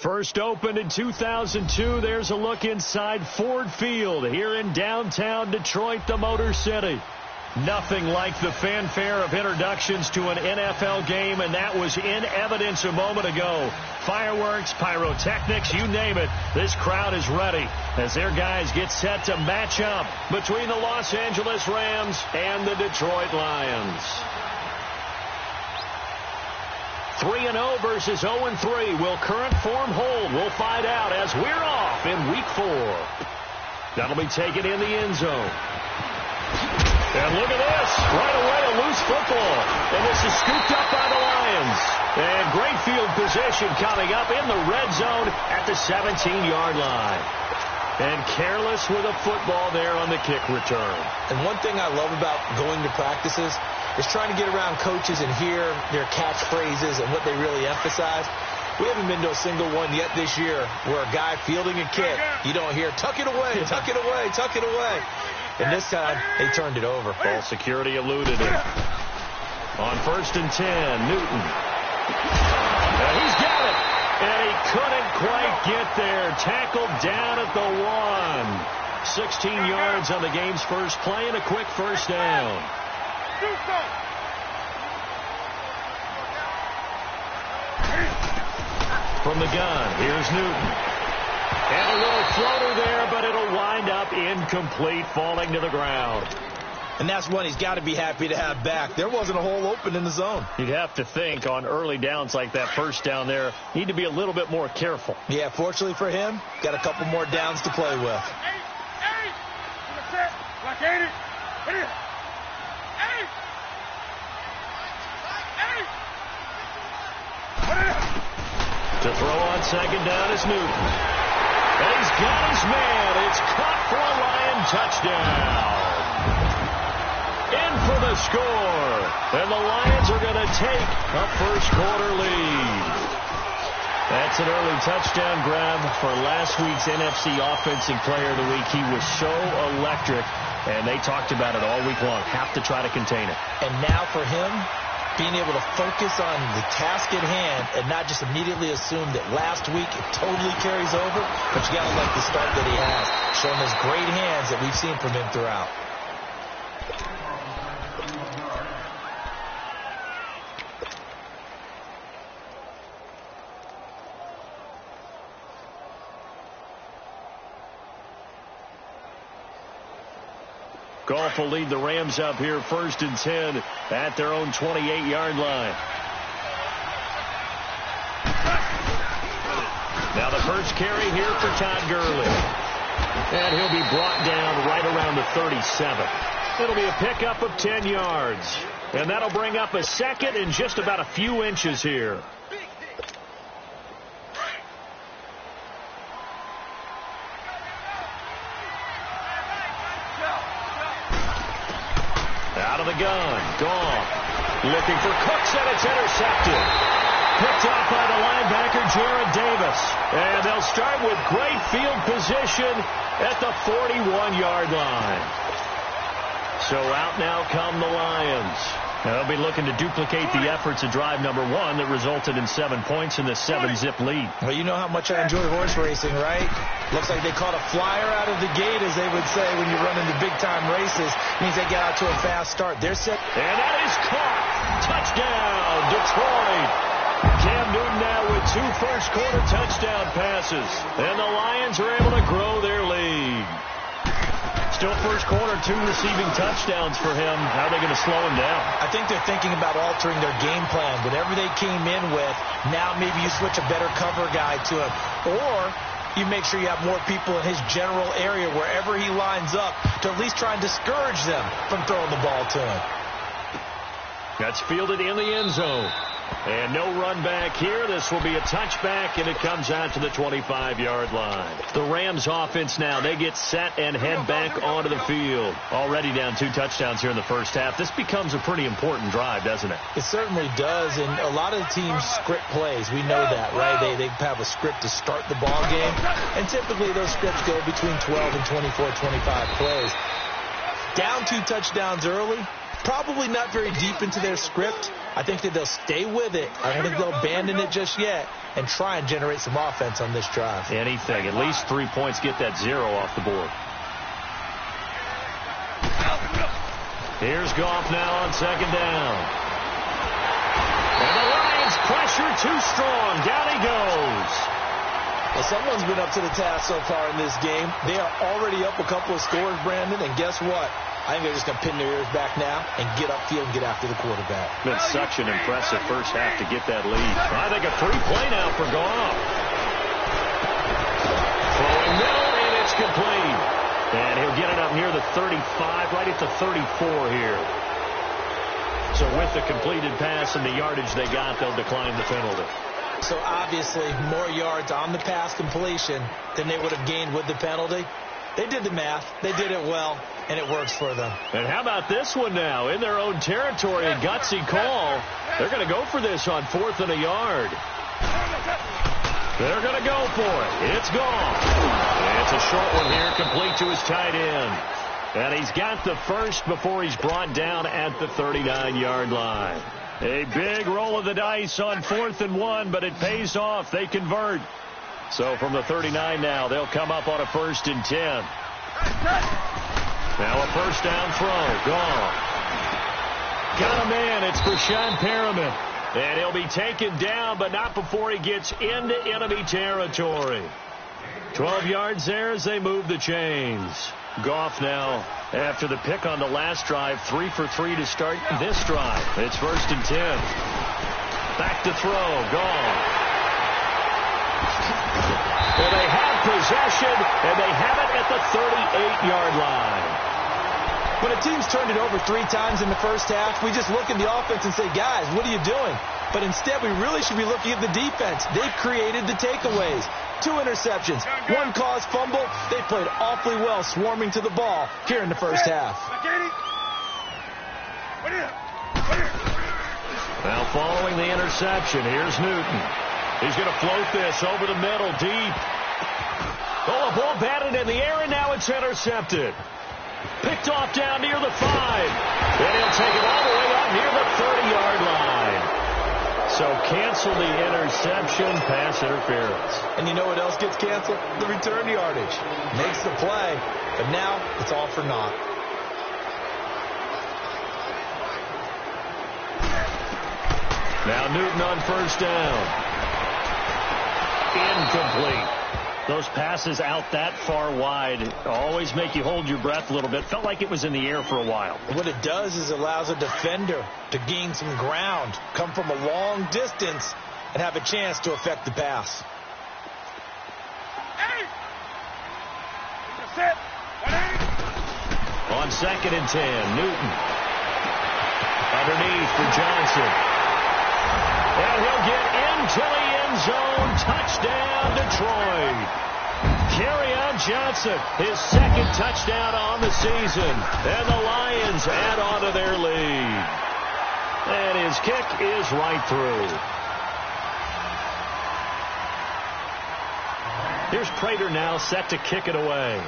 First opened in 2002, there's a look inside Ford Field here in downtown Detroit, the Motor City. Nothing like the fanfare of introductions to an NFL game, and that was in evidence a moment ago. Fireworks, pyrotechnics, you name it. This crowd is ready as their guys get set to match up between the Los Angeles Rams and the Detroit Lions. 3-0 versus 0-3. Will current form hold? We'll find out as we're off in Week 4. That'll be taken in the end zone. And look at this. Right away, a loose football. And this is scooped up by the Lions. And great field position coming up in the red zone at the 17-yard line. And careless with a football there on the kick return. And one thing I love about going to practices is trying to get around coaches and hear their catchphrases and what they really emphasize. We haven't been to a single one yet this year where a guy fielding a kick, you don't hear, tuck it away, tuck it away, tuck it away. And this time, they turned it over. Ball security eluded it. On 1st and 10, Newton. And he's got it. And he couldn't quite get there. Tackled down at the 1. 16 yards on the game's first play and a quick first down. From the gun, here's Newton. And a little floater there, but it'll wind up incomplete, falling to the ground. And that's one he's got to be happy to have back. There wasn't a hole open in the zone. You'd have to think on early downs like that first down there, need to be a little bit more careful. Yeah, fortunately for him, got a couple more downs to play with. To throw on second down is Newton. And he's got his man. It's caught for a Lion touchdown. In for the score. And the Lions are going to take a first-quarter lead. That's an early touchdown grab for last week's NFC Offensive Player of the Week. He was so electric, and they talked about it all week long. Have to try to contain it. And now for him, being able to focus on the task at hand and not just immediately assume that last week it totally carries over, but you got to like the start that he has, showing those great hands that we've seen from him throughout. Goff will lead the Rams up here 1st and 10 at their own 28-yard line. Now the first carry here for Todd Gurley. And he'll be brought down right around the 37. It'll be a pickup of 10 yards. And that'll bring up a second and just about a few inches here. Out of the gun, Goff looking for Cooks, and it's intercepted. Picked off by the linebacker, Jared Davis. And they'll start with great field position at the 41-yard line. So out now come the Lions. They'll be looking to duplicate the efforts of drive number 1 that resulted in 7 points in the 7-zip lead. Well, you know how much I enjoy horse racing, right? Looks like they caught a flyer out of the gate, as they would say when you run into big-time races. Means they get out to a fast start. They're set. And that is caught. Touchdown, Detroit. Cam Newton now with 2 first-quarter touchdown passes. And the Lions are able to grow their lead. Still first quarter, 2 receiving touchdowns for him. How are they going to slow him down? I think they're thinking about altering their game plan. Whatever they came in with, now maybe you switch a better cover guy to him. Or you make sure you have more people in his general area wherever he lines up to at least try and discourage them from throwing the ball to him. That's fielded in the end zone. And no run back here. This will be a touchback, and it comes out to the 25-yard line. The Rams offense now, they get set and head back onto the field. Already down 2 touchdowns here in the first half. This becomes a pretty important drive, doesn't it? It certainly does, and a lot of the teams script plays. We know that, right? They have a script to start the ball game, and typically those scripts go between 12 and 24, 25 plays. Down 2 touchdowns early, probably not very deep into their script, I think that they'll stay with it. I don't think they'll abandon it just yet and try and generate some offense on this drive. Anything. At least 3 points, get that 0 off the board. Here's Goff now on second down. And the Lions pressure too strong. Down he goes. Well, someone's been up to the task so far in this game. They are already up a couple of scores, Brandon, and guess what? I think they're just going to pin their ears back now and get upfield and get after the quarterback. Been such an impressive first half to get that lead. I think a free play now for Goff. Throwing middle, and it's complete. And he'll get it up near the 35, right at the 34 here. So with the completed pass and the yardage they got, they'll decline the penalty. So obviously more yards on the pass completion than they would have gained with the penalty. They did the math. They did it well, and it works for them. And how about this one now? In their own territory, a gutsy call. They're going to go for this on 4th and a yard. They're going to go for it. It's gone. It's a short one here, complete to his tight end. And he's got the first before he's brought down at the 39-yard line. A big roll of the dice on 4th and 1, but it pays off. They convert. So from the 39 now, they'll come up on a 1st and 10. Now a first down throw. Gone. Got a man. It's Brashad Perriman. And he'll be taken down, but not before he gets into enemy territory. 12 yards there as they move the chains. Goff now, after the pick on the last drive, 3 for 3 to start this drive. It's 1st and 10. Back to throw. Gone. Well, they have possession, and they have it at the 38-yard line. When a team's turned it over 3 times in the first half, we just look at the offense and say, guys, what are you doing? But instead, we really should be looking at the defense. They've created the takeaways. 2 interceptions, 1 caused fumble. They played awfully well swarming to the ball here in the first half. Now following the interception, here's Newton. He's going to float this over the middle, deep. Oh, a ball batted in the air, and now it's intercepted. Picked off down near the 5. Then he'll take it all the way up near the 30-yard line. So cancel the interception, pass interference. And you know what else gets canceled? The return yardage. Makes the play, but now it's all for naught. Now Newton on first down. Incomplete. Those passes out that far wide always make you hold your breath a little bit. Felt like it was in the air for a while. What it does is it allows a defender to gain some ground, come from a long distance, and have a chance to affect the pass. On 2nd and 10, Newton. Underneath for Johnson. And he'll get into the end zone. Touchdown, Detroit. Kerryon Johnson, his 2nd touchdown on the season. And the Lions add on to their lead. And his kick is right through. Here's Prater now set to kick it away.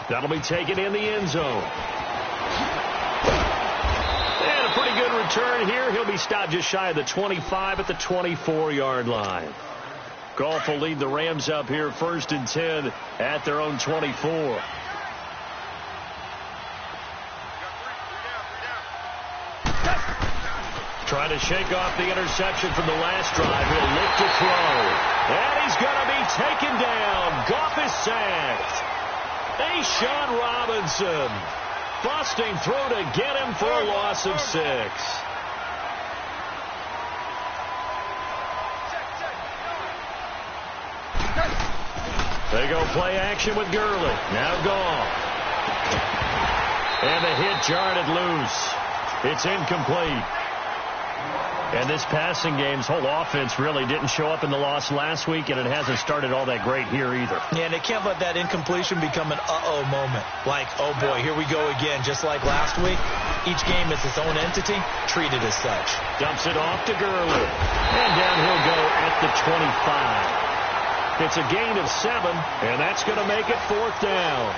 That'll be taken in the end zone. And a pretty good return here. He'll be stopped just shy of the 25 at the 24-yard line. Goff will lead the Rams up here 1st and 10 at their own 24. Trying to shake off the interception from the last drive. He'll lift to throw. And he's going to be taken down. Goff is sacked. Sean Robinson busting through to get him for a loss of 6. They go play action with Gurley. Now Goff. And the hit jarred it loose. It's incomplete. And this passing game's whole offense really didn't show up in the loss last week, and it hasn't started all that great here either. Yeah, and they can't let that incompletion become an uh-oh moment. Like, oh boy, here we go again. Just like last week, each game is its own entity, treated as such. Dumps it off to Gurley. And down he'll go at the 25. It's a gain of 7, and that's going to make it 4th down.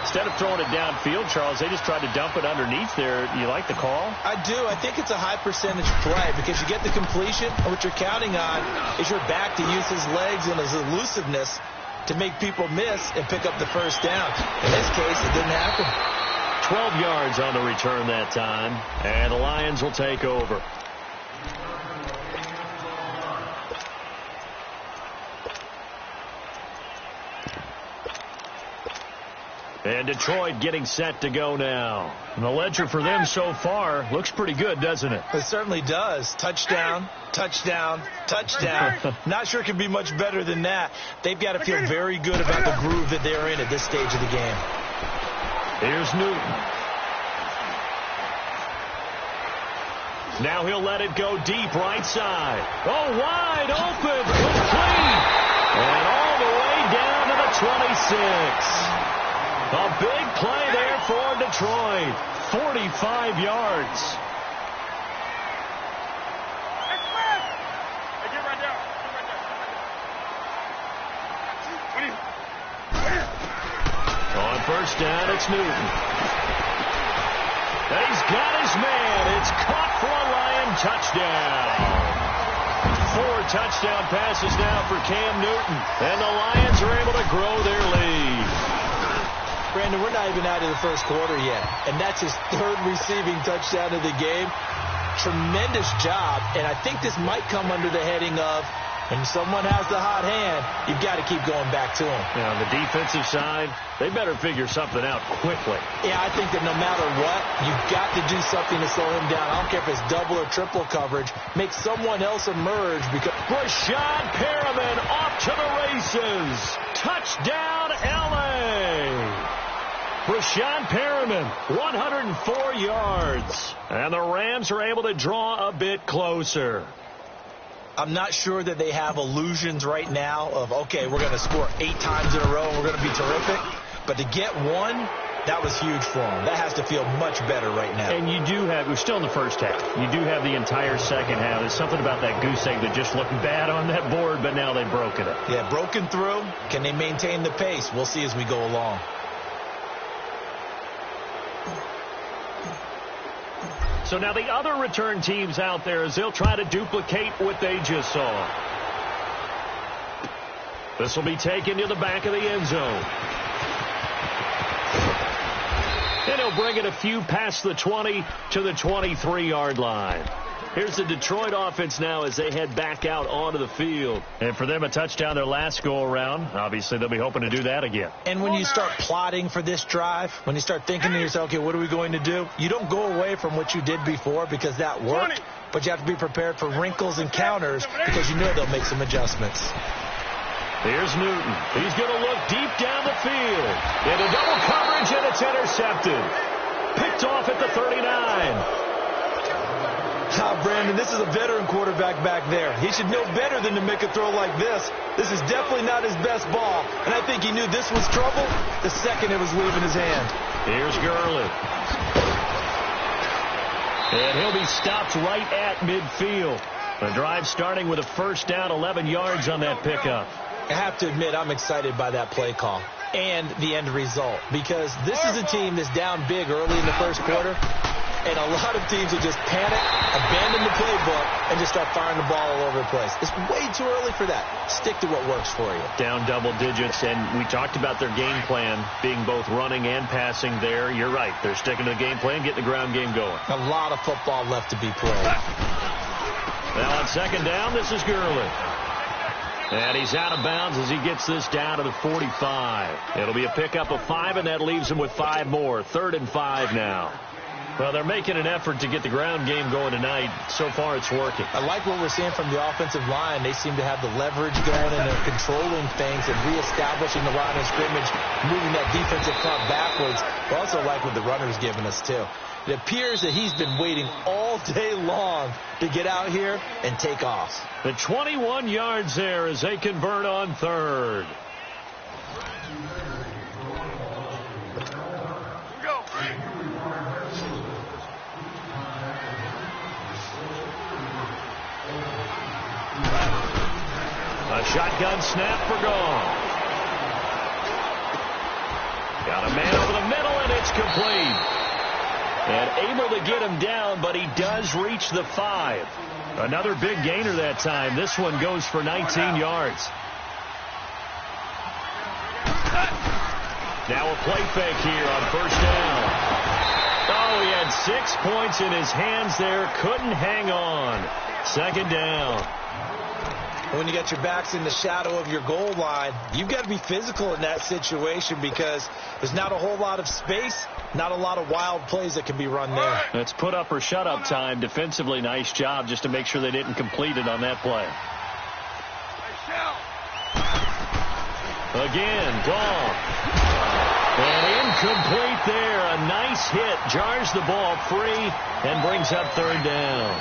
Instead of throwing it downfield, Charles, they just tried to dump it underneath there. You like the call? I do. I think it's a high percentage play because you get the completion, and what you're counting on is your back to use his legs and his elusiveness to make people miss and pick up the first down. In this case, it didn't happen. 12 yards on the return that time, and the Lions will take over. And Detroit getting set to go now. And the ledger for them so far looks pretty good, doesn't it? It certainly does. Touchdown, touchdown, touchdown. Not sure it can be much better than that. They've got to feel very good about the groove that they're in at this stage of the game. Here's Newton. Now he'll let it go deep right side. Oh, wide open. Complete. And all the way down to the 26. A big play there for Detroit. 45 yards. On first down, it's Newton. He's got his man. It's caught for a Lion touchdown. 4 touchdown passes now for Cam Newton. And the Lions are able to grow their lead. Brandon, we're not even out of the first quarter yet, and that's his 3rd receiving touchdown of the game. Tremendous job, and I think this might come under the heading of when someone has the hot hand, you've got to keep going back to him. Yeah, on the defensive side, they better figure something out quickly. Yeah, I think that no matter what, you've got to do something to slow him down. I don't care if it's double or triple coverage. Make someone else emerge because Rashad Perriman off to the races. Touchdown, L.A. Rashad Perriman, 104 yards. And the Rams are able to draw a bit closer. I'm not sure that they have illusions right now of, okay, we're going to score 8 times in a row and we're going to be terrific. But to get one, that was huge for them. That has to feel much better right now. And you do have, we're still in the first half. You do have the entire second half. There's something about that goose egg that just looked bad on that board, but now they've broken it. Yeah, broken through. Can they maintain the pace? We'll see as we go along. So now the other return teams out there as they'll try to duplicate what they just saw. This will be taken to the back of the end zone. And he'll bring it a few past the 20 to the 23-yard line. Here's the Detroit offense now as they head back out onto the field. And for them, a touchdown their last go-around. Obviously, they'll be hoping to do that again. And when you start plotting for this drive, when you start thinking to yourself, okay, what are we going to do? You don't go away from what you did before because that worked, but you have to be prepared for wrinkles and counters because you know they'll make some adjustments. Here's Newton. He's going to look deep down the field. Into double coverage, and it's intercepted. Picked off at the 39. Brandon, this is a veteran quarterback back there. He should know better than to make a throw like this. This is definitely not his best ball, and I think he knew this was trouble the second it was leaving his hand. Here's Gurley. And he'll be stopped right at midfield. The drive starting with a first down, 11 yards on that pickup. I have to admit, I'm excited by that play call and the end result because this is a team that's down big early in the first quarter. And a lot of teams will just panic, abandon the playbook, and just start firing the ball all over the place. It's way too early for that. Stick to what works for you. Down double digits, and we talked about their game plan being both running and passing there. You're right. They're sticking to the game plan, getting the ground game going. A lot of football left to be played. Now on second down, this is Gurley. And he's out of bounds as he gets this down to the 45. It'll be a pickup of 5, and that leaves him with 5 more. 3rd and 5 now. Well, they're making an effort to get the ground game going tonight. So far, it's working. I like what we're seeing from the offensive line. They seem to have the leverage going, and they're controlling things and reestablishing the line of scrimmage, moving that defensive front backwards. I also like what the runner's giving us, too. It appears that he's been waiting all day long to get out here and take off. The 21 yards there as they convert on 3rd. A shotgun snap for Gone. Got a man over the complete. And able to get him down, but he does reach the 5. Another big gainer that time. This one goes for 19 yards. Now a play fake here on first down. Oh, he had 6 points in his hands there. Couldn't hang on. Second down. When you got your backs in the shadow of your goal line, you've got to be physical in that situation because there's not a whole lot of space, not a lot of wild plays that can be run there. It's put up or shut up time. Defensively, nice job just to make sure they didn't complete it on that play. Again, gone. And incomplete there. A nice hit. Jars the ball free and brings up third down.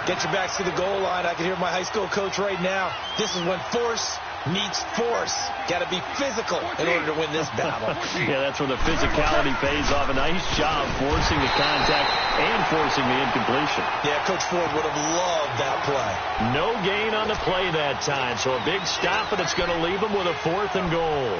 Get your backs to the goal line. I can hear my high school coach right now. This is when force meets force. Got to be physical in order to win this battle. Yeah, that's where the physicality pays off. A nice job forcing the contact and forcing the incompletion. Yeah, Coach Ford would have loved that play. No gain on the play that time, so a big stop, and it's going to leave him with a 4th and goal.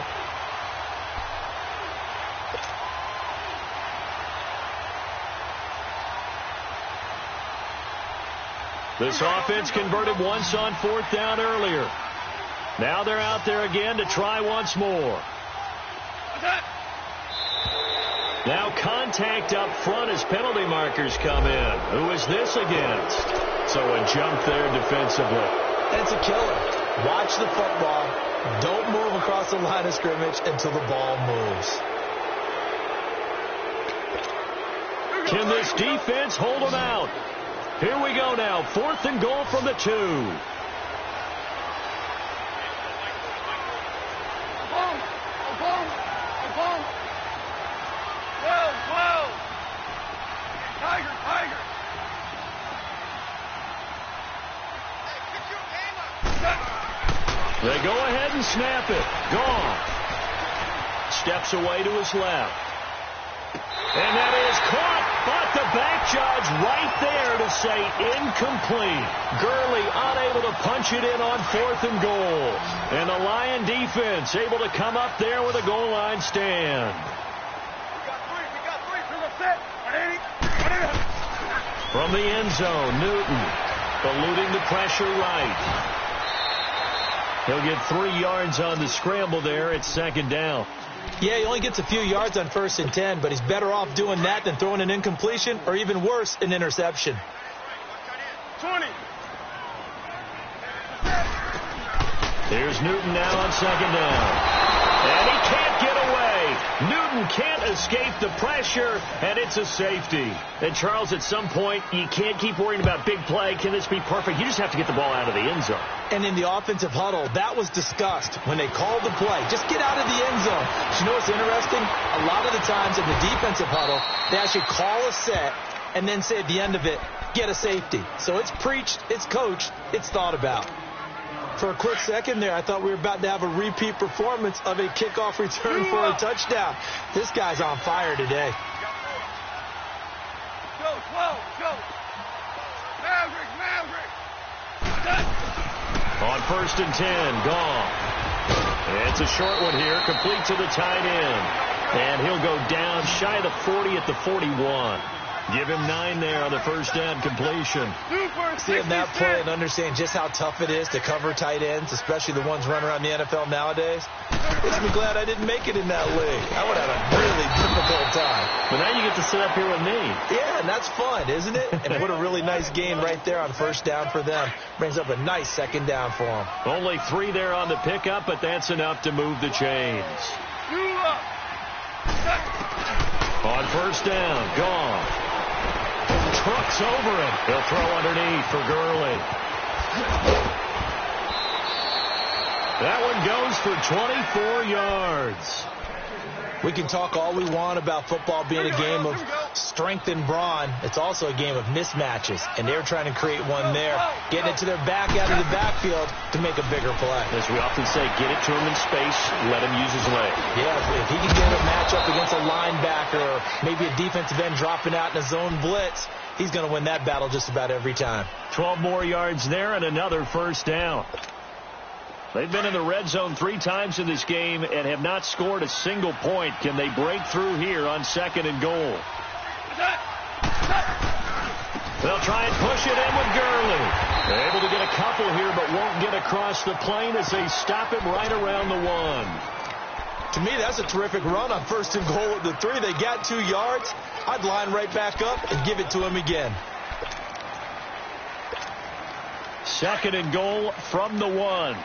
This offense converted once on 4th down earlier. Now they're out there again to try once more. Now contact up front as penalty markers come in. Who is this against? So a jump there defensively. It's a killer. Watch the football. Don't move across the line of scrimmage until the ball moves. Can this defense hold them out? Here we go now. 4th and goal from the 2. They go ahead and snap it. Gone. Steps away to his left. And that is caught, but the back judge right there to say incomplete. Gurley unable to punch it in on 4th and goal. And the Lion defense able to come up there with a goal line stand. We got three. To the set. From the end zone, Newton eluding the pressure right. He'll get 3 yards on the scramble there. It's second down. Yeah, he only gets a few yards on 1st and 10, but he's better off doing that than throwing an incompletion or even worse, an interception. 20. Here's Newton now on second down. And he can't get away. Newton can't escape the pressure, and it's a safety. And, Charles, at some point, you can't keep worrying about big play. Can this be perfect? You just have to get the ball out of the end zone. And in the offensive huddle, that was discussed when they called the play. Just get out of the end zone. You know what's interesting? A lot of the times in the defensive huddle, they actually call a set and then say at the end of it, get a safety. So it's preached, it's coached, it's thought about. For a quick second there, I thought we were about to have a repeat performance of a kickoff return for a touchdown. This guy's on fire today. Go, 12, go. Maverick. On 1st and 10, gone. It's a short one here, complete to the tight end. And he'll go down shy of the 40 at the 41. Give him 9 there on the first down completion. Seeing that play and understand just how tough it is to cover tight ends, especially the ones running around the NFL nowadays, makes me glad I didn't make it in that league. I would have had a really difficult time. But now you get to sit up here with me. Yeah, and that's fun, isn't it? And what a really nice gain right there on first down for them. Brings up a nice second down for them. Only 3 there on the pickup, but that's enough to move the chains. On first down, gone. Trucks over him. He'll throw underneath for Gurley. That one goes for 24 yards. We can talk all we want about football being a game of strength and brawn. It's also a game of mismatches, and they're trying to create one there, getting it to their back out of the backfield to make a bigger play. As we often say, get it to him in space, let him use his leg. Yeah, if he can get a matchup against a linebacker or maybe a defensive end dropping out in a zone blitz, he's going to win that battle just about every time. 12 more yards there and another first down. They've been in the red zone 3 times in this game and have not scored a single point. Can they break through here on 2nd and goal? They'll try and push it in with Gurley. They're able to get a couple here, but won't get across the plane as they stop him right around the 1. To me, that's a terrific run on 1st and goal at the 3. They got 2 yards. I'd line right back up and give it to him again. 2nd and goal from the 1.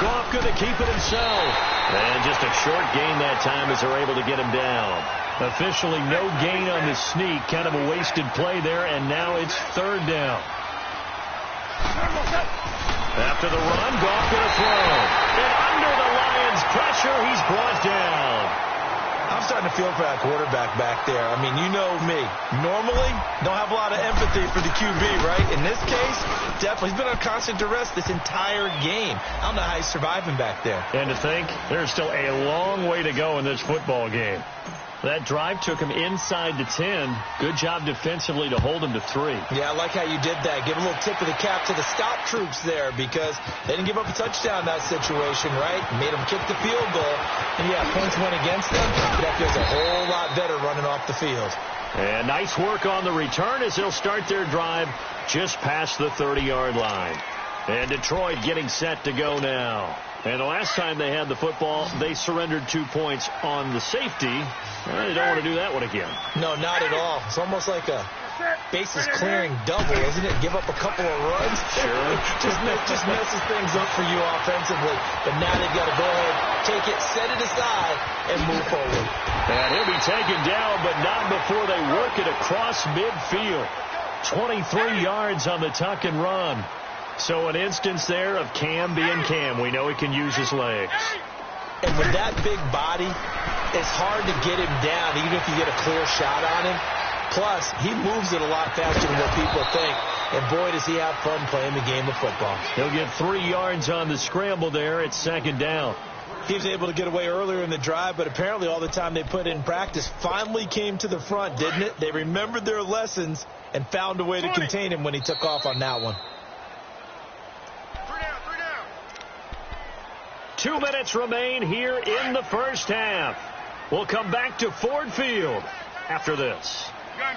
Goff going to keep it himself. And just a short gain that time as they're able to get him down. Officially no gain on the sneak. Kind of a wasted play there, and now it's 3rd down. After the run, Goff going to throw. And under the Lions' pressure, he's brought down. I'm starting to feel for that quarterback back there. I mean, you know me. Normally, don't have a lot of empathy for the QB, right? In this case, definitely. He's been on constant duress this entire game. I don't know how he's surviving back there. And to think, there's still a long way to go in this football game. That drive took him inside the 10. Good job defensively to hold him to 3. Yeah, I like how you did that. Give a little tip of the cap to the scout troops there because they didn't give up a touchdown in that situation, right? Made them kick the field goal. And, yeah, points went against them. But that feels a whole lot better running off the field. And nice work on the return as they'll start their drive just past the 30-yard line. And Detroit getting set to go now. And the last time they had the football, they surrendered 2 points on the safety. Well, they don't want to do that one again. No, not at all. It's almost like a bases clearing double, isn't it? Give up a couple of runs. Sure. just messes things up for you offensively. But now they've got to go ahead, take it, set it aside, and move forward. And he'll be taken down, but not before they work it across midfield. 23 yards on the tuck and run. So an instance there of Cam being Cam. We know he can use his legs. And with that big body, it's hard to get him down, even if you get a clear shot on him. Plus, he moves it a lot faster than what people think. And boy, does he have fun playing the game of football. He'll get 3 yards on the scramble there at 2nd down. He was able to get away earlier in the drive, but apparently all the time they put in practice finally came to the front, didn't it? They remembered their lessons and found a way to contain him when he took off on that one. 2 minutes remain here in the first half. We'll come back to Ford Field after this. Gun.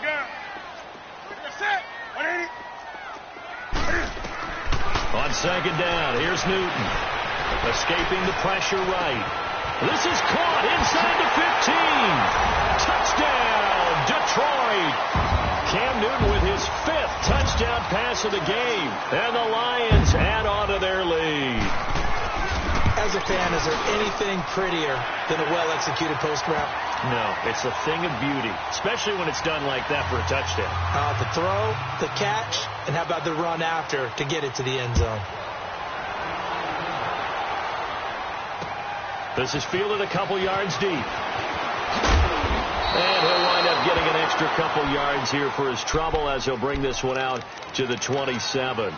Set. 180. On 2nd down, here's Newton. Escaping the pressure right. This is caught inside the 15. Touchdown, Detroit. Cam Newton with his 5th touchdown pass of the game. And the Lions add on to their lead. As a fan, is there anything prettier than a well-executed post route? No, it's a thing of beauty, especially when it's done like that for a touchdown. The throw, the catch, and how about the run after to get it to the end zone? This is fielded a couple yards deep. And he'll wind up getting an extra couple yards here for his trouble as he'll bring this one out to the 27.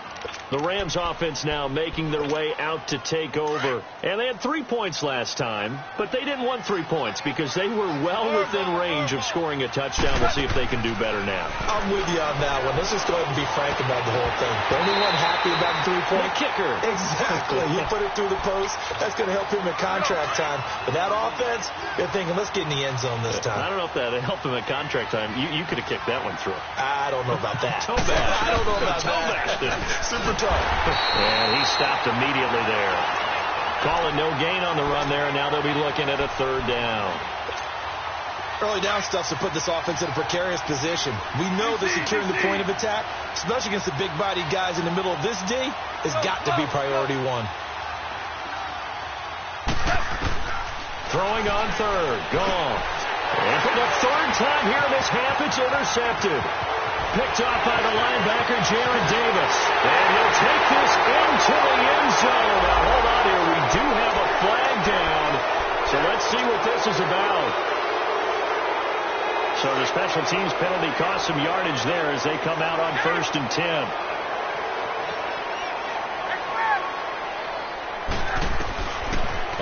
The Rams offense now making their way out to take over. And they had 3 points last time, but they didn't want 3 points because they were well within range of scoring a touchdown. We'll see if they can do better now. I'm with you on that one. Let's just go ahead and be frank about the whole thing. The only one happy about the 3-point kicker. Exactly. You put it through the post. That's going to help him at contract time. But that offense, they're thinking, let's get in the end zone this time. I don't know if that helped him at contract time. You could have kicked that one through. I don't know about that. Toe bash. I don't know about that. Super tough. And he stopped immediately there. Calling no gain on the run there, and now they'll be looking at a 3rd down. Early down stuff to put this offense in a precarious position. We know that securing the point of attack, especially against the big-bodied guys in the middle of this D, has got to be priority 1. Throwing on 3rd. Gone. And for the 3rd time here in this half, it's intercepted. Picked off by the linebacker, Jared Davis. And he'll take this into the end zone. Now, hold on here. We do have a flag down. So let's see what this is about. So the special teams penalty cost some yardage there as they come out on 1st and 10.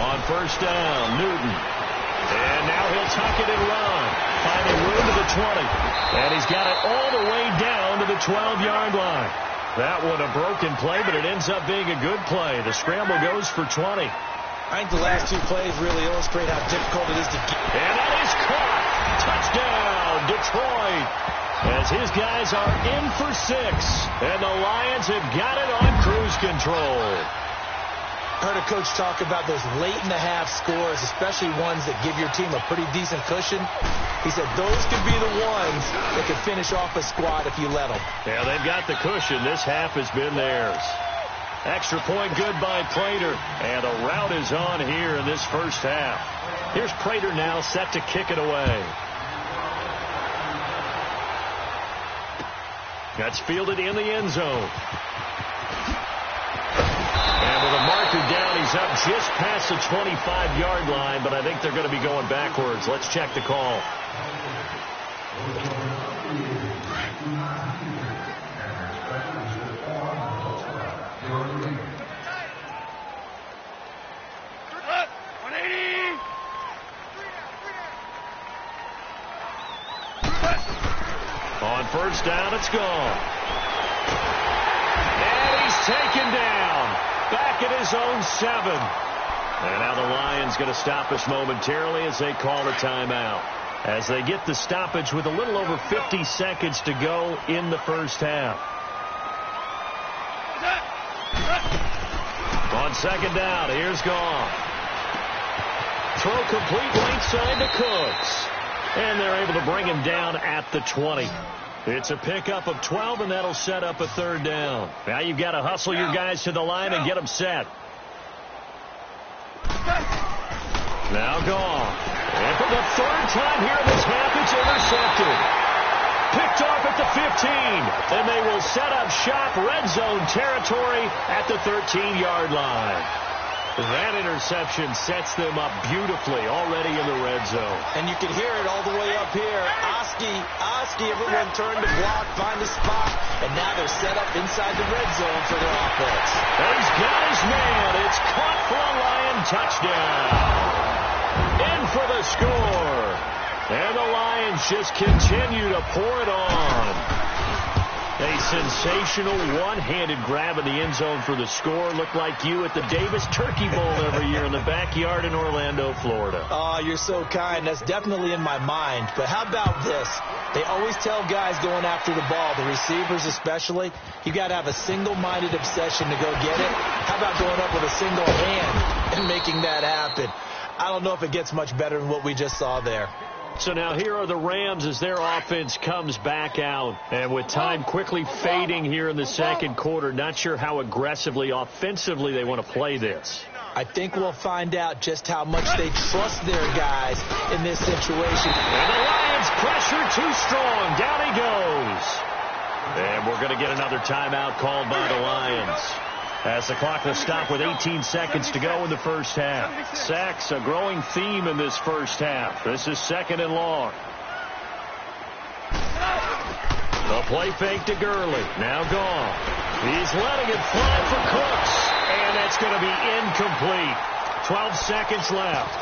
On 1st down, Newton. And now he'll tuck it and run, finding room to the 20. And he's got it all the way down to the 12-yard line. That one a broken play, but it ends up being a good play. The scramble goes for 20. I think the last two plays really illustrate how difficult it is to get. And that is caught. Touchdown, Detroit. As his guys are in for 6. And the Lions have got it on cruise control. I heard a coach talk about those late-in-the-half scores, especially ones that give your team a pretty decent cushion. He said those could be the ones that could finish off a squad if you let them. Yeah, they've got the cushion. This half has been theirs. Extra point good by Prater. And a rout is on here in this first half. Here's Prater now set to kick it away. That's fielded in the end zone. And with a marker down, he's up just past the 25-yard line, but I think they're going to be going backwards. Let's check the call. On first down, it's gone. And he's taken down. Back at his own 7. And now the Lions going to stop us momentarily as they call a timeout. As they get the stoppage with a little over 50 seconds to go in the first half. On second down, here's Goff. Throw complete right side to Cooks. And they're able to bring him down at the 20. It's a pickup of 12, and that'll set up a third down. Now you've got to hustle your guys to the line and get them set. Now Goff. And for the third time here in this half, it's intercepted. Picked off at the 15. And they will set up shop red zone territory at the 13-yard line. That interception sets them up beautifully already in the red zone. And you can hear it all the way up here. Oski, everyone turned to block, find a spot, and now they're set up inside the red zone for their offense. And he's got his man. It's caught for a Lion touchdown. In for the score. And the Lions just continue to pour it on. A sensational one-handed grab in the end zone for the score. Looked like you at the Davis Turkey Bowl every year in the backyard in Orlando, Florida. Oh, you're so kind. That's definitely in my mind. But how about this? They always tell guys going after the ball, the receivers especially, you got to have a single-minded obsession to go get it. How about going up with a single hand and making that happen? I don't know if it gets much better than what we just saw there. So now here are the Rams as their offense comes back out. And with time quickly fading here in the second quarter, not sure how aggressively, offensively they want to play this. I think we'll find out just how much they trust their guys in this situation. And the Lions pressure too strong. Down he goes. And we're going to get another timeout called by the Lions. As the clock will stop with 18 seconds to go in the first half. Sacks, a growing theme in this first half. This is second and long. The play fake to Gurley. Now gone. He's letting it fly for Cooks. And that's going to be incomplete. 12 seconds left.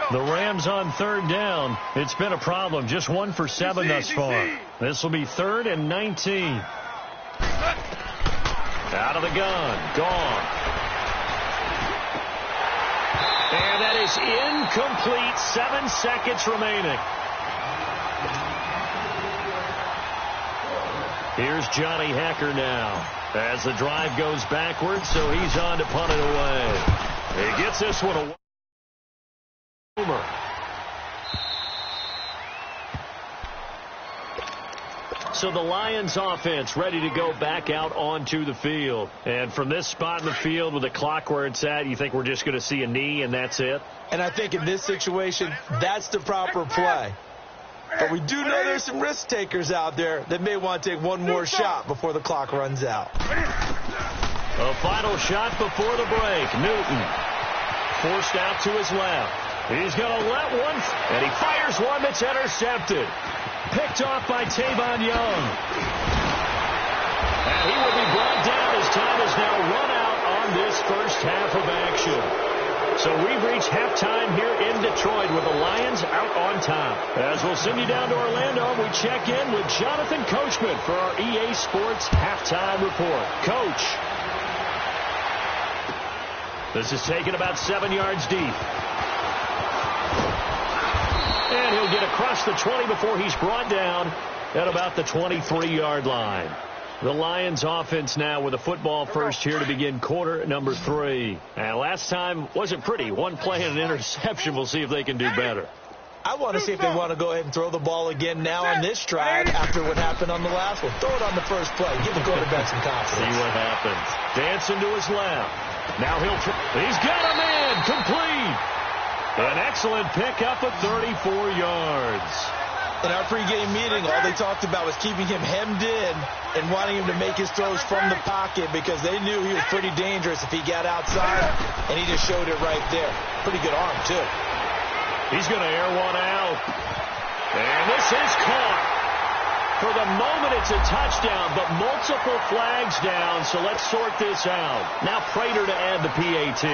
The Rams on third down. It's been a problem. Just 1 for 7 thus far. This will be 3rd and 19. Out of the gun. Gone. And that is incomplete. 7 seconds remaining. Here's Johnny Hecker now. As the drive goes backwards, so he's on to punt it away. He gets this one away. So the Lions offense ready to go back out onto the field. And from this spot in the field with the clock where it's at, you think we're just going to see a knee and that's it? And I think in this situation, that's the proper play. But we do know there's some risk takers out there that may want to take one more shot before the clock runs out. A final shot before the break. Newton forced out to his left. He's going to let one, and he fires one that's intercepted. Picked off by Tavon Young. And he will be brought down as time is now run out on this first half of action. So we've reached halftime here in Detroit with the Lions out on top. As we'll send you down to Orlando, we check in with Jonathan Coachman for our EA Sports Halftime Report. Coach. This is taken about 7 yards deep. And he'll get across the 20 before he's brought down at about the 23-yard line. The Lions offense now with a football first here to begin quarter number 3. And last time wasn't pretty. One play and an interception. We'll see if they can do better. I want to see if they want to go ahead and throw the ball again now on this drive after what happened on the last one. Throw it on the first play. Give the quarterback some confidence. See what happens. Dancing to his left. Now he's got a man complete. An excellent pickup of 34 yards. In our pregame meeting, all they talked about was keeping him hemmed in and wanting him to make his throws from the pocket because they knew he was pretty dangerous if he got outside, and he just showed it right there. Pretty good arm, too. He's going to air one out. And this is caught. For the moment, it's a touchdown, but multiple flags down, so let's sort this out. Now Prater to add the PAT.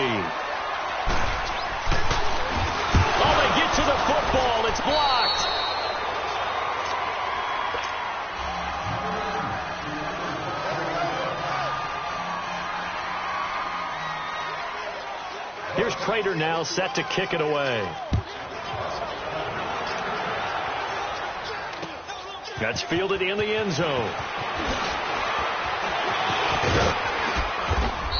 Oh, they get to the football. It's blocked. Here's Prater now set to kick it away. That's fielded in the end zone.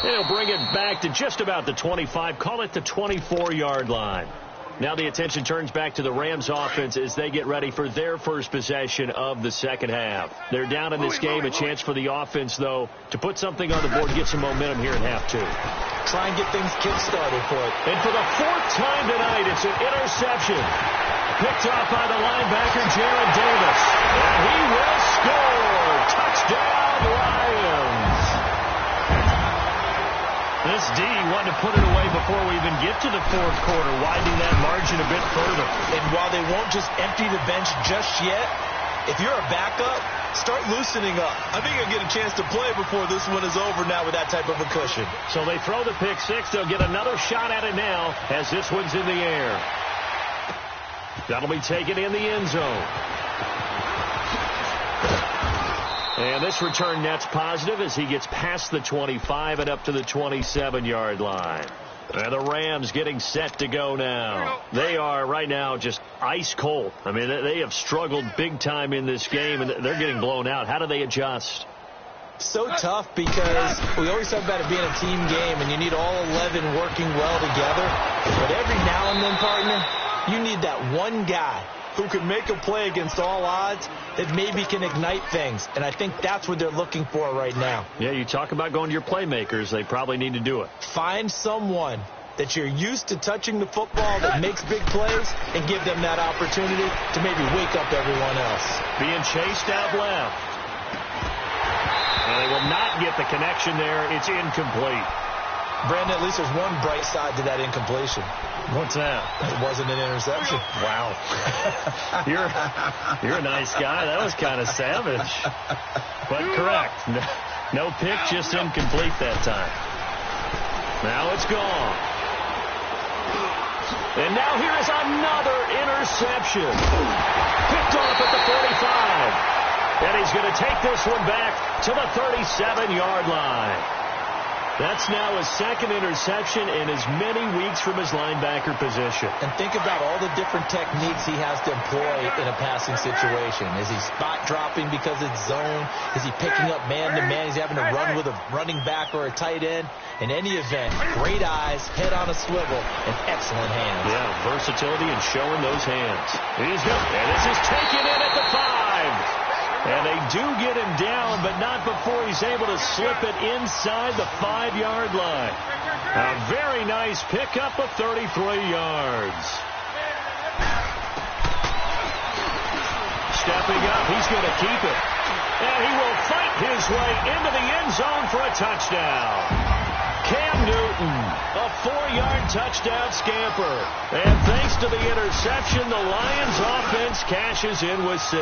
They'll bring it back to just about the 25. Call it the 24-yard line. Now the attention turns back to the Rams offense as they get ready for their first possession of the second half. They're down in this game. A chance for the offense, though, to put something on the board and get some momentum here in half 2. Try and get things kick-started for it. And for the 4th time tonight, it's an interception. Picked off by the linebacker, Jared Davis. And he will score. Touchdown, Lions. This D wanted to put it away before we even get to the 4th quarter, widening that margin a bit further. And while they won't just empty the bench just yet, if you're a backup, start loosening up. I think you'll get a chance to play before this one is over now with that type of a cushion. So they throw the pick 6. They'll get another shot at it now as this one's in the air. That'll be taken in the end zone. And this return net's positive as he gets past the 25 and up to the 27-yard line. And the Rams getting set to go now. They are right now just ice cold. I mean, they have struggled big time in this game, and they're getting blown out. How do they adjust? So tough because we always talk about it being a team game, and you need all 11 working well together. But every now and then, partner, you need that one guy who can make a play against all odds that maybe can ignite things. And I think that's what they're looking for right now. Yeah, you talk about going to your playmakers. They probably need to do it. Find someone that you're used to touching the football that makes big plays and give them that opportunity to maybe wake up everyone else. Being chased out left. And they will not get the connection there. It's incomplete. Brandon, at least there's one bright side to that incompletion. What's that? It wasn't an interception. Wow. You're a nice guy. That was kind of savage. But correct. No pick, just incomplete that time. Now it's gone. And now here is another interception. Picked off at the 45. And he's going to take this one back to the 37-yard line. That's now his 2nd interception in as many weeks from his linebacker position. And think about all the different techniques he has to employ in a passing situation. Is he spot dropping because it's zone? Is he picking up man-to-man? He's having to run with a running back or a tight end? In any event, great eyes, head on a swivel, and excellent hands. Yeah, versatility and showing those hands. He's good. And this is taken in at the 5. And they do get him down, but not before he's able to slip it inside the 5-yard line. A very nice pickup of 33 yards. Stepping up, he's going to keep it. And he will fight his way into the end zone for a touchdown. Cam Newton, a 4-yard touchdown scamper. And thanks to the interception, the Lions offense cashes in with 6.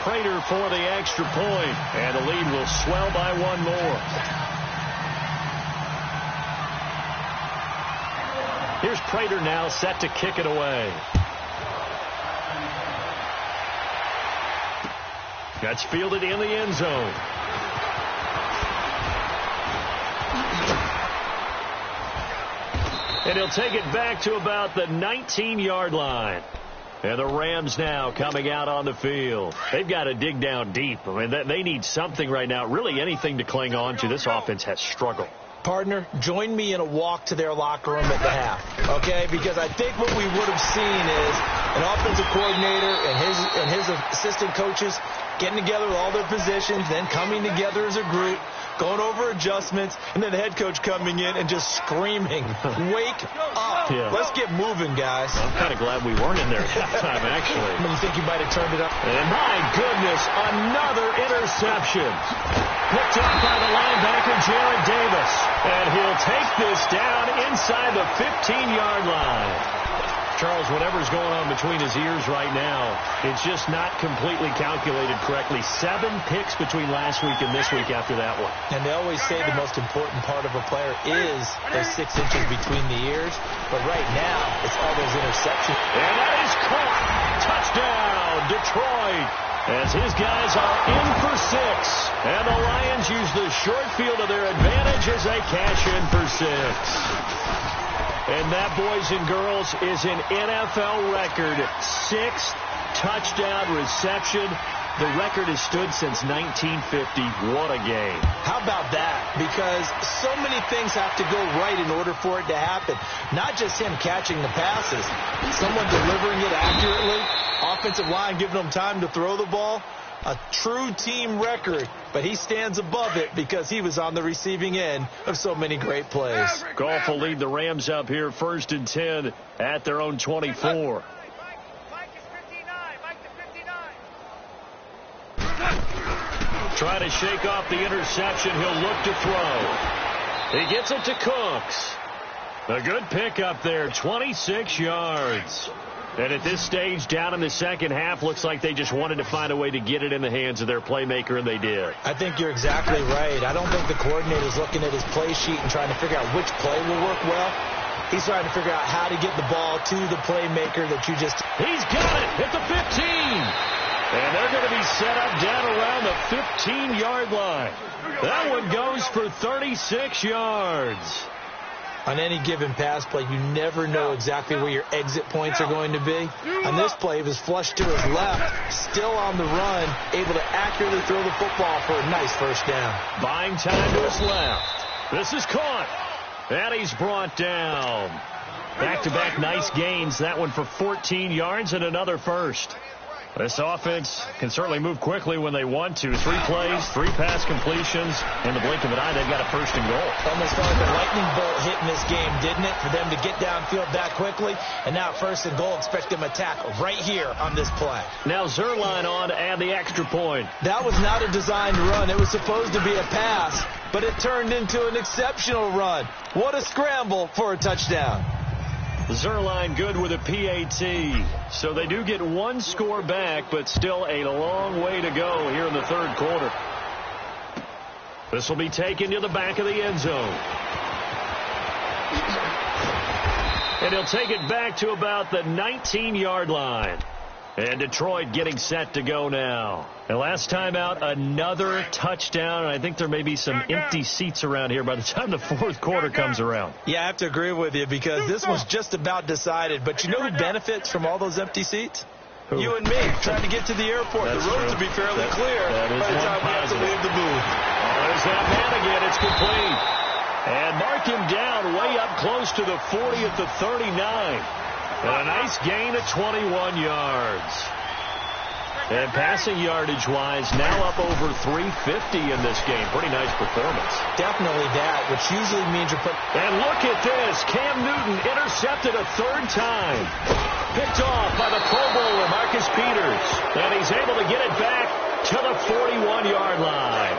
Prater for the extra point, and the lead will swell by 1 more. Here's Prater now set to kick it away. That's fielded in the end zone. And he'll take it back to about the 19-yard line. And the Rams now coming out on the field. They've got to dig down deep. I mean, they need something right now, really anything to cling on to. This offense has struggled. Partner, join me in a walk to their locker room at the half, okay? Because I think what we would have seen is an offensive coordinator and his assistant coaches getting together with all their positions, then coming together as a group, going over adjustments, and then the head coach coming in and just screaming, wake up. Yeah. Let's get moving, guys. I'm kind of glad we weren't in there at that time, actually. You think you might have turned it up? And my goodness, another interception. Picked up by the linebacker, Jared Davis. And he'll take this down inside the 15-yard line. Charles, whatever's going on between his ears right now, it's just not completely calculated correctly. 7 picks between last week and this week after that one. And they always say the most important part of a player is those 6 inches between the ears. But right now, it's all those interceptions. And that is caught. Touchdown, Detroit. As his guys are in for 6. And the Lions use the short field to their advantage as they cash in for 6. And that, boys and girls, is an NFL record. 6th touchdown reception. The record has stood since 1950. What a game. How about that? Because so many things have to go right in order for it to happen. Not just him catching the passes. Someone delivering it accurately. Offensive line giving them time to throw the ball. A true team record, but he stands above it because he was on the receiving end of so many great plays. Goff will lead the Rams up here 1st and 10 at their own 24. Trying to shake off the interception. He'll look to throw. He gets it to Cooks. A good pick up there, 26 yards. And at this stage, down in the second half, looks like they just wanted to find a way to get it in the hands of their playmaker, and they did. I think you're exactly right. I don't think the coordinator's looking at his play sheet and trying to figure out which play will work well. He's trying to figure out how to get the ball to the playmaker that you just... He's got it at the 15. And they're going to be set up down around the 15-yard line. That one goes for 36 yards. On any given pass play, you never know exactly where your exit points are going to be. On this play, it was flushed to his left, still on the run, able to accurately throw the football for a nice first down. Buying time to his left. This is caught. And he's brought down. Back-to-back nice gains. That one for 14 yards and another first. This offense can certainly move quickly when they want to. 3 plays, 3 pass completions. In the blink of an eye, they've got a first and goal. Almost felt like a lightning bolt hit in this game, didn't it? For them to get downfield that quickly. And now first and goal, expect them to attack right here on this play. Now Zerline on to add the extra point. That was not a designed run. It was supposed to be a pass, but it turned into an exceptional run. What a scramble for a touchdown. Zerline good with a PAT. So they do get 1 score back, but still a long way to go here in the third quarter. This will be taken to the back of the end zone. And he'll take it back to about the 19-yard line. And Detroit getting set to go now. And last time out, another touchdown. And I think there may be some empty seats around here by the time the fourth quarter comes around. Yeah, I have to agree with you because this was just about decided. But you know who benefits from all those empty seats? Who? You and me, trying to get to the airport. That's the roads true. will be fairly clear by the time we have to leave the booth. Oh, there's that man again. It's complete. And mark him down way up close to the 40 at the 39. And a nice gain of 21 yards. And passing yardage-wise, now up over 350 in this game. Pretty nice performance. Definitely that, which usually means you're putting... And look at this. Cam Newton intercepted a 3rd time. Picked off by the Pro Bowler, Marcus Peters. And he's able to get it back to the 41-yard line.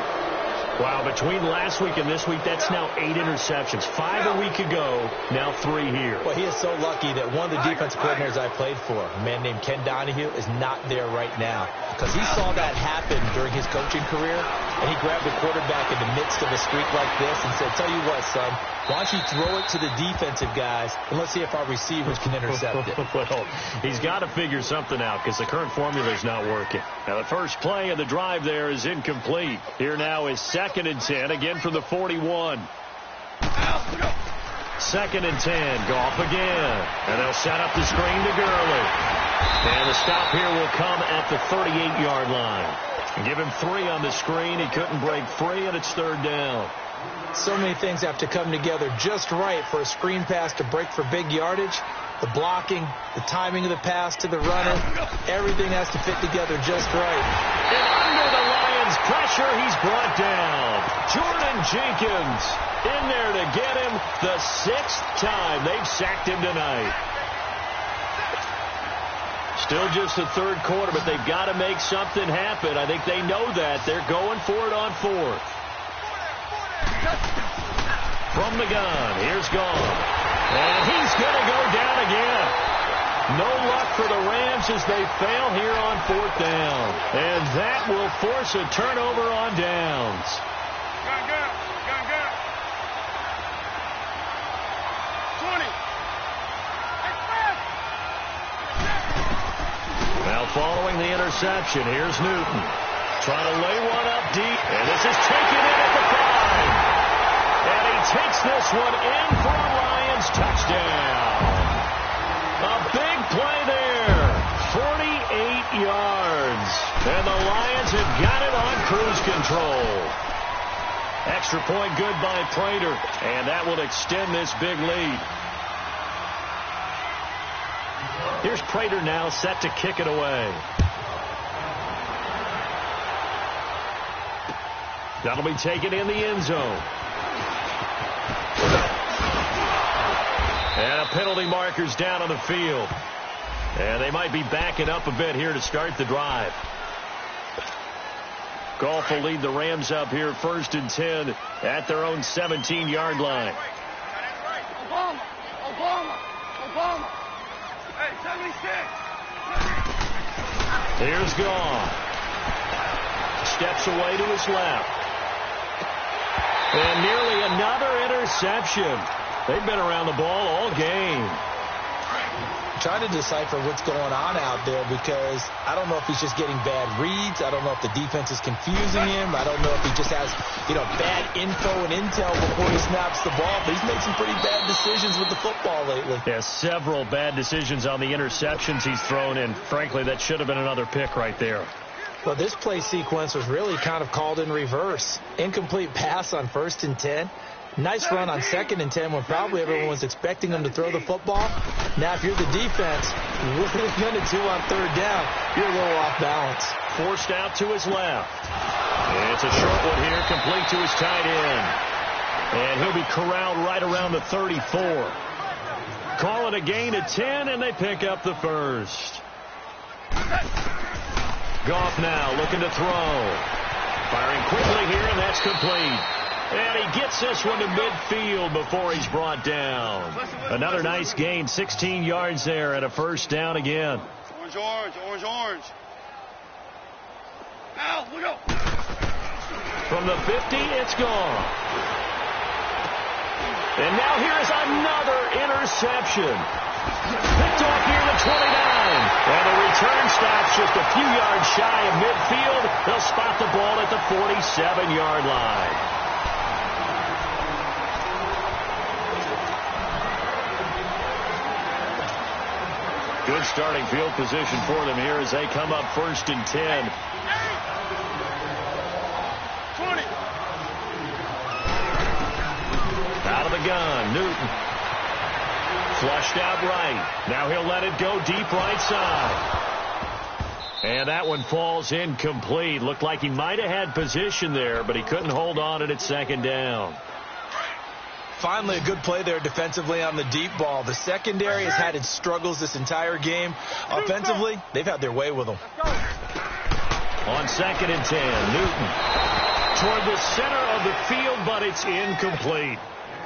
Wow, between last week and this week, that's now 8 interceptions. 5 a week ago, now 3 here. Well, he is so lucky that one of the defensive coordinators I played for, a man named Ken Donahue, is not there right now. Because he saw that happen during his coaching career, and he grabbed the quarterback in the midst of a streak like this and said, tell you what, son, why don't you throw it to the defensive guys, and let's see if our receivers can intercept it. Well, he's got to figure something out because the current formula is not working. Now, the first play of the drive there is incomplete. Here now is 2nd and 10, again from the 41. 2nd and 10, Goff again. And they'll set up the screen to Gurley. And the stop here will come at the 38-yard line. Give him 3 on the screen. He couldn't break free, and it's 3rd down. So many things have to come together just right for a screen pass to break for big yardage. The blocking, the timing of the pass to the runner, everything has to fit together just right. And under the Lions' pressure, he's brought down. Jordan Jenkins in there to get him the 6th time they've sacked him tonight. Still just the 3rd quarter, but they've got to make something happen. I think they know that. They're going for it on 4th. From the gun, here's Goff. And he's going to go down again. No luck for the Rams as they fail here on 4th down. And that will force a turnover on downs. Gun. 20. Now following the interception, here's Newton. Trying to lay one up deep. And this is taken in at the 5. And he takes this one in for a Lions touchdown. A big play there. 48 yards. And the Lions have got it on cruise control. Extra point good by Prater. And that will extend this big lead. Here's Prater now set to kick it away. That'll be taken in the end zone. And a penalty marker's down on the field. And they might be backing up a bit here to start the drive. Goff will lead the Rams up here 1st and 10 at their own 17-yard line. Obama. Hey, 76. Here's Goff. Steps away to his left. And nearly another interception. They've been around the ball all game. Trying to decipher what's going on out there because I don't know if he's just getting bad reads. I don't know if the defense is confusing him. I don't know if he just has, bad info and intel before he snaps the ball. But he's made some pretty bad decisions with the football lately. Yeah, several bad decisions on the interceptions he's thrown in. Frankly, that should have been another pick right there. Well, this play sequence was really kind of called in reverse. Incomplete pass on 1st and 10. Nice run on 2nd and 10 when probably everyone was expecting him to throw the football. Now, if you're the defense, what are you going to do on 3rd down? You're a little off balance. Forced out to his left. And it's a short one here, complete to his tight end. And he'll be corralled right around the 34. Call it a gain of 10, and they pick up the 1st. Goff now looking to throw. Firing quickly here, and that's complete. And he gets this one to midfield before he's brought down. Another nice gain, 16 yards there and a 1st down again. Orange. Al, look out. From the 50, it's gone. And now here's another interception. Picked off near the 29. And the return stops just a few yards shy of midfield. They'll spot the ball at the 47-yard line. Good starting field position for them here as they come up 1st and 10. 20. Out of the gun, Newton. Flushed out right. Now he'll let it go deep right side. And that one falls incomplete. Looked like he might have had position there, but he couldn't hold on it at 2nd down. Finally, a good play there defensively on the deep ball. The secondary has had its struggles this entire game. Offensively, they've had their way with them. On 2nd and 10, Newton toward the center of the field, but it's incomplete.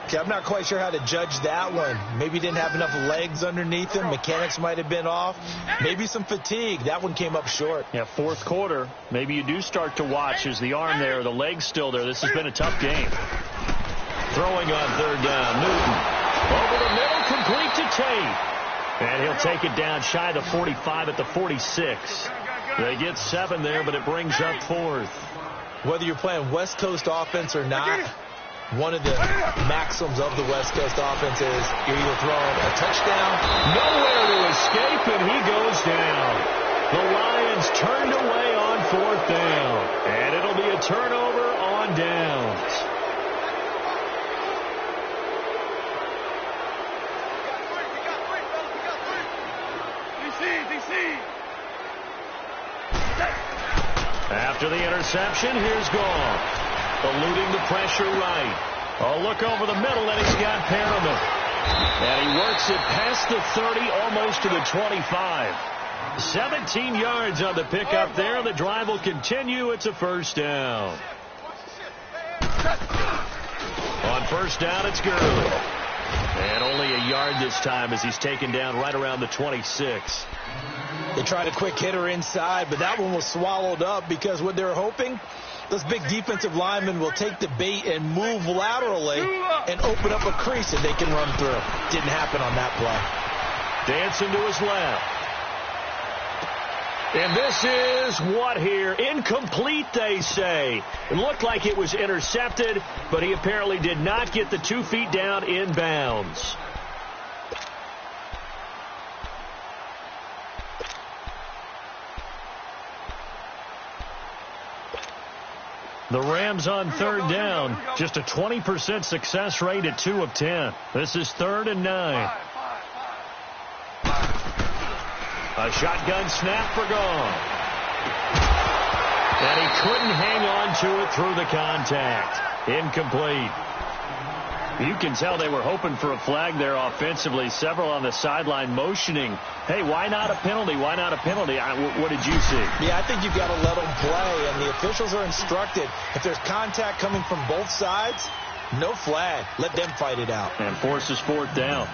Okay, I'm not quite sure how to judge that one. Maybe he didn't have enough legs underneath him. Mechanics might have been off. Maybe some fatigue. That one came up short. Yeah, fourth quarter. Maybe you do start to watch as the arm there, the leg's still there. This has been a tough game. Throwing on third down, Newton. Over the middle, complete to Tate. And he'll take it down shy of the 45 at the 46. They get 7 there, but it brings up fourth. Whether you're playing West Coast offense or not, one of the maxims of the West Coast offense is you're either throwing a touchdown. Nowhere to escape, and he goes down. The Lions turned away on fourth down, and it'll be a turnover on downs. After the interception, here's Gall. Eluding the pressure right. A look over the middle, and he's got Perriman. And he works it past the 30, almost to the 25. 17 yards on the pickup there. The drive will continue. It's a first down. On first down, it's Gurley. And only a yard this time as he's taken down right around the 26. They tried a quick hitter inside, but that one was swallowed up because what they were hoping, those big defensive linemen will take the bait and move laterally and open up a crease that they can run through. Didn't happen on that play. Dancing to his left. And this is what here? Incomplete, they say. It looked like it was intercepted, but he apparently did not get the 2 feet down in bounds. The Rams on third down, just a 20% success rate at 2 of 10. This is 3rd and 9. A shotgun snap for Gall. And he couldn't hang on to it through the contact. Incomplete. You can tell they were hoping for a flag there offensively. Several on the sideline motioning, hey, why not a penalty? Why not a penalty? What did you see? Yeah, I think you've got to let them play, and the officials are instructed. If there's contact coming from both sides, no flag. Let them fight it out. And forces fourth down.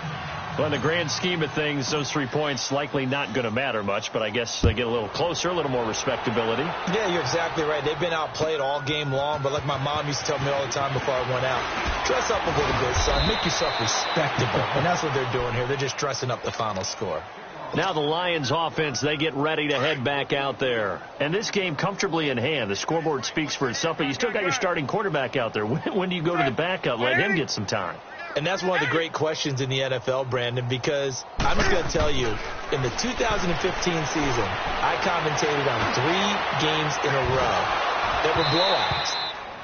Well, in the grand scheme of things, those 3 points likely not going to matter much, but I guess they get a little closer, a little more respectability. Yeah, you're exactly right. They've been outplayed all game long, but like my mom used to tell me all the time before I went out, dress up a little bit, son. Make yourself respectable. And that's what they're doing here. They're just dressing up the final score. Now the Lions offense, they get ready to head back out there. And this game comfortably in hand. The scoreboard speaks for itself, but you still got your starting quarterback out there. When do you go to the backup? Let him get some time. And that's one of the great questions in the NFL, Brandon, because I'm just going to tell you, in the 2015 season, I commentated on 3 games in a row that were blowouts.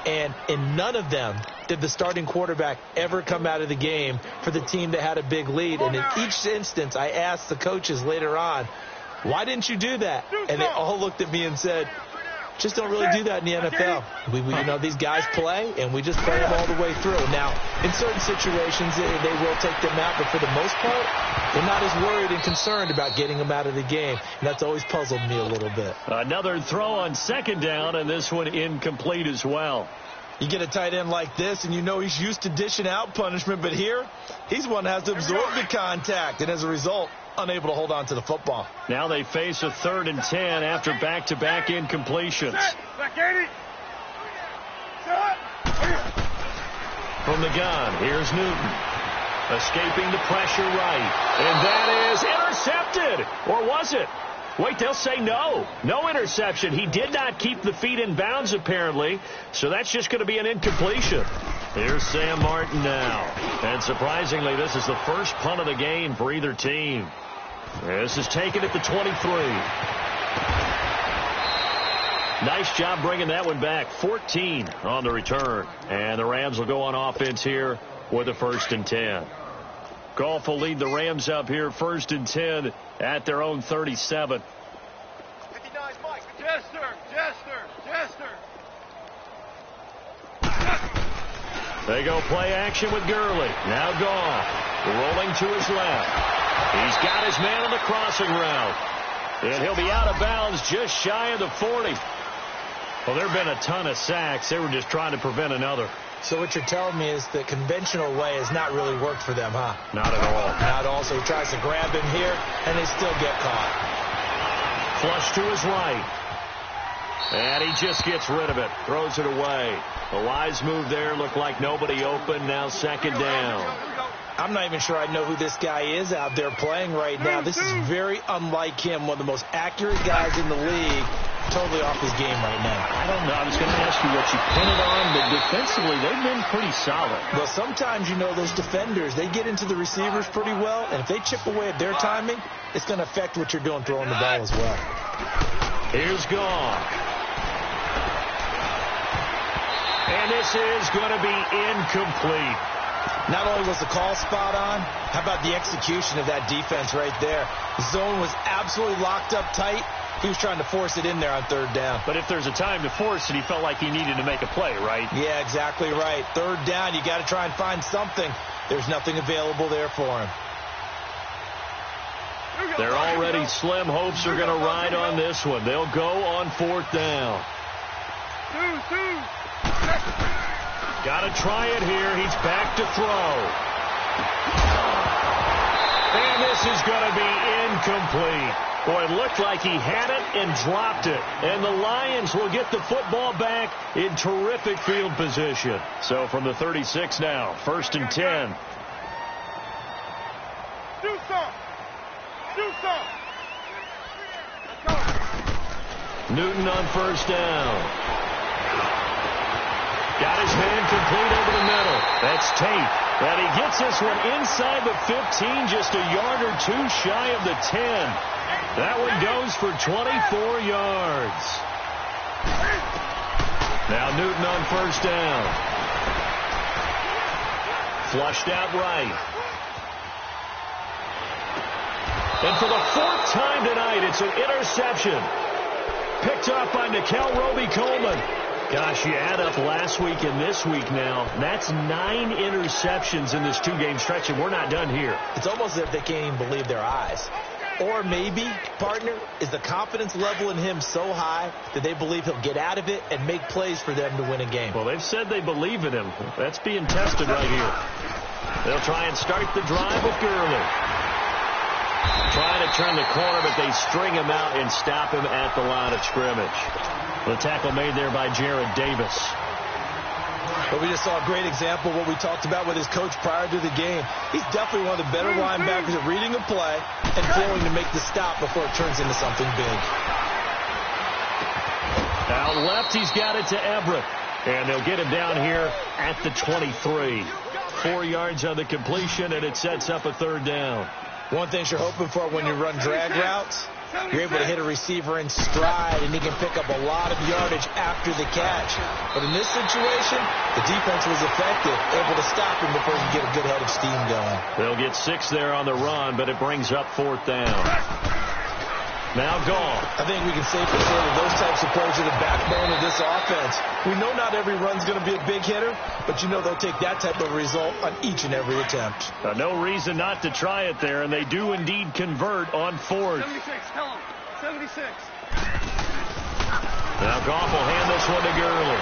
And in none of them did the starting quarterback ever come out of the game for the team that had a big lead. And in each instance, I asked the coaches later on, why didn't you do that? And they all looked at me and said, just don't really do that in the NFL. We you know, these guys play, and we just play them all the way through. Now, in certain situations, they will take them out, but for the most part, they're not as worried and concerned about getting them out of the game. And that's always puzzled me a little bit. Another throw on second down, and this one incomplete as well. You get a tight end like this, and you know he's used to dishing out punishment, but here, he's one that has to absorb the contact, and as a result, unable to hold on to the football. Now they face a 3rd and 10 after back-to-back incompletions. From the gun, here's Newton. Escaping the pressure right. And that is intercepted. Or was it? Wait, they'll say no. No interception. He did not keep the feet in bounds, apparently. So that's just going to be an incompletion. Here's Sam Martin now. And surprisingly, this is the first punt of the game for either team. This is taken at the 23. Nice job bringing that one back. 14 on the return. And the Rams will go on offense here with a 1st and 10. Goff will lead the Rams up here 1st and 10 at their own 37. 59, Mike. Jester. They go play action with Gurley. Now Goff rolling to his left. He's got his man on the crossing route. And he'll be out of bounds just shy of the 40. Well, there have been a ton of sacks. They were just trying to prevent another. So what you're telling me is the conventional way has not really worked for them, huh? Not at all. Not at all. So he tries to grab him here, and they still get caught. Flush to his right. And he just gets rid of it. Throws it away. A wise move there. Looked like nobody open. Now second down. I'm not even sure I know who this guy is out there playing right now. This is very unlike him. One of the most accurate guys in the league. Totally off his game right now. I don't know. I was going to ask you what you pin it on, but defensively, they've been pretty solid. Well, sometimes, those defenders, they get into the receivers pretty well, and if they chip away at their timing, it's going to affect what you're doing throwing the ball as well. Here's Gone. And this is going to be incomplete. Not only was the call spot on, how about the execution of that defense right there? The zone was absolutely locked up tight. He was trying to force it in there on third down. But if there's a time to force it, he felt like he needed to make a play, right? Yeah, exactly right. Third down, you got to try and find something. There's nothing available there for him. They're already slim hopes are going to ride on this one. They'll go on fourth down. Got to try it here. He's back to throw. And this is going to be incomplete. Boy, it looked like he had it and dropped it. And the Lions will get the football back in terrific field position. So from the 36 now, 1st and 10. Do some. Newton on first down. Got his man complete over the middle. That's Tate. And he gets this one inside the 15, just a yard or two shy of the 10. That one goes for 24 yards. Now Newton on first down. Flushed out right. And for the 4th time tonight, it's an interception. Picked off by Nikel Roby-Coleman. Gosh, you add up last week and this week now, that's 9 interceptions in this 2-game stretch, and we're not done here. It's almost as if they can't even believe their eyes. Or maybe, partner, is the confidence level in him so high that they believe he'll get out of it and make plays for them to win a game. Well, they've said they believe in him. That's being tested right here. They'll try and start the drive with Gurley. Trying to turn the corner, but they string him out and stop him at the line of scrimmage. The tackle made there by Jared Davis. But we just saw a great example of what we talked about with his coach prior to the game. He's definitely one of the better linebackers at reading a play and flowing to make the stop before it turns into something big. Out left, he's got it to Everett. And they'll get him down here at the 23. 4 yards on the completion, and it sets up a 3rd down. One thing you're hoping for when you run drag routes, you're able to hit a receiver in stride, and he can pick up a lot of yardage after the catch. But in this situation, the defense was effective, able to stop him before he could get a good head of steam going. They'll get 6 there on the run, but it brings up 4th down. Now Gone. I think we can safely say that those types of plays are the backbone of this offense. We know not every run's going to be a big hitter, but they'll take that type of result on each and every attempt. No reason not to try it there, and they do indeed convert on 4th. 76, tell him. 76. Now Goff will hand this one to Gurley.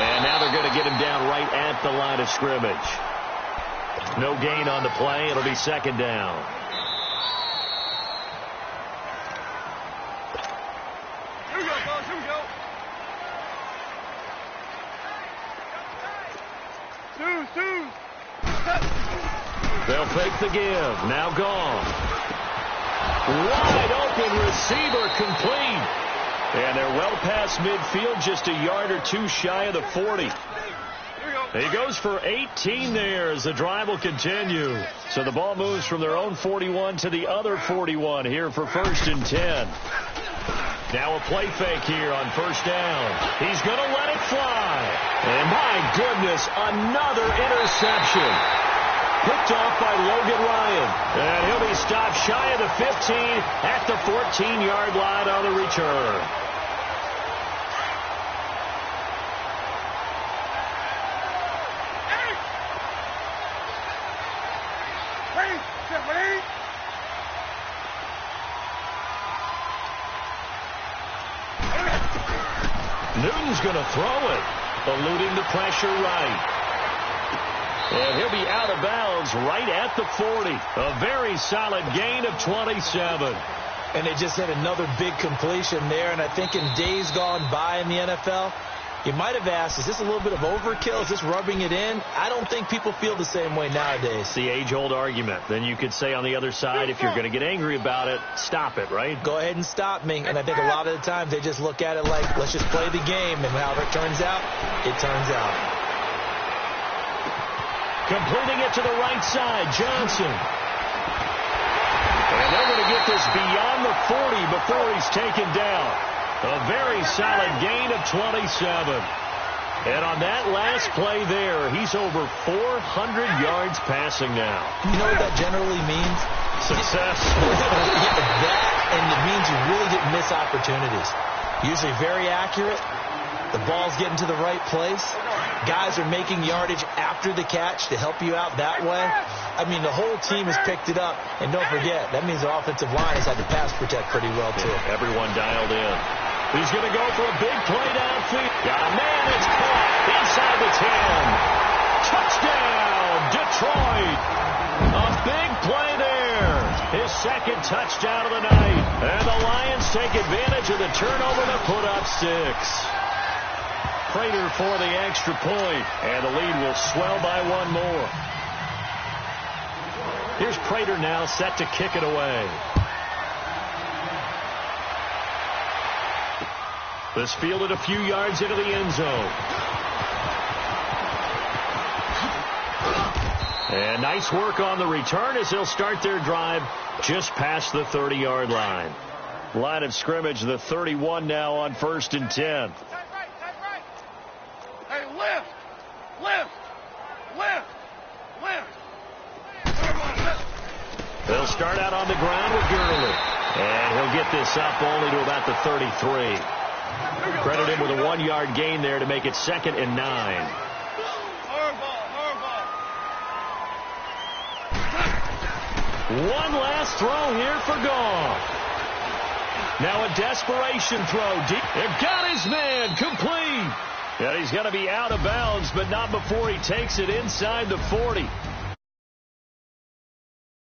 And now they're going to get him down right at the line of scrimmage. No gain on the play. It'll be 2nd down. Here we go, fellas. Here we go. Two. They'll fake the give. Now Gone. Wide open receiver complete. And they're well past midfield, just a yard or two shy of the 40. He goes for 18 there as the drive will continue. So the ball moves from their own 41 to the other 41 here for 1st and 10. Now a play fake here on 1st down. He's going to let it fly. And my goodness, another interception. Picked off by Logan Ryan. And he'll be stopped shy of the 15 at the 14-yard line on the return. Newton's going to throw it, eluding the pressure right. And he'll be out of bounds right at the 40. A very solid gain of 27. And they just had another big completion there. And I think in days gone by in the NFL, you might have asked, is this a little bit of overkill? Is this rubbing it in? I don't think people feel the same way nowadays. It's the age-old argument. Then you could say on the other side, if you're going to get angry about it, stop it, right? Go ahead and stop me. And I think a lot of the times they just look at it like, let's just play the game. And however it turns out, it turns out. Completing it to the right side, Johnson. And they're going to get this beyond the 40 before he's taken down. A very solid gain of 27. And on that last play there, he's over 400 yards passing now. You know what that generally means? Success. That, and it means you really didn't miss opportunities. Usually very accurate. The ball's getting to the right place. Guys are making yardage after the catch to help you out that way. I mean, the whole team has picked it up. And don't forget, that means the offensive line has had to pass protect pretty well, too. Yeah, everyone dialed in. He's going to go for a big play downfield. Got a man, it's caught inside the 10. Touchdown, Detroit. A big play there. His second touchdown of the night. And the Lions take advantage of the turnover to put up 6. Prater for the extra point, and the lead will swell by one more. Here's Prater now set to kick it away. This fielded a few yards into the end zone. And nice work on the return as they'll start their drive just past the 30-yard line. Line of scrimmage, the 31 now on 1st and 10. Hey, lift! Lift! Lift! Lift! They'll start out on the ground with Gurley. And he'll get this up only to about the 33. Credit him with a 1-yard gain there to make it 2nd and 9. One last throw here for Goff. Now a desperation throw. Deep. They've got his man complete. Yeah, he's going to be out of bounds, but not before he takes it inside the 40.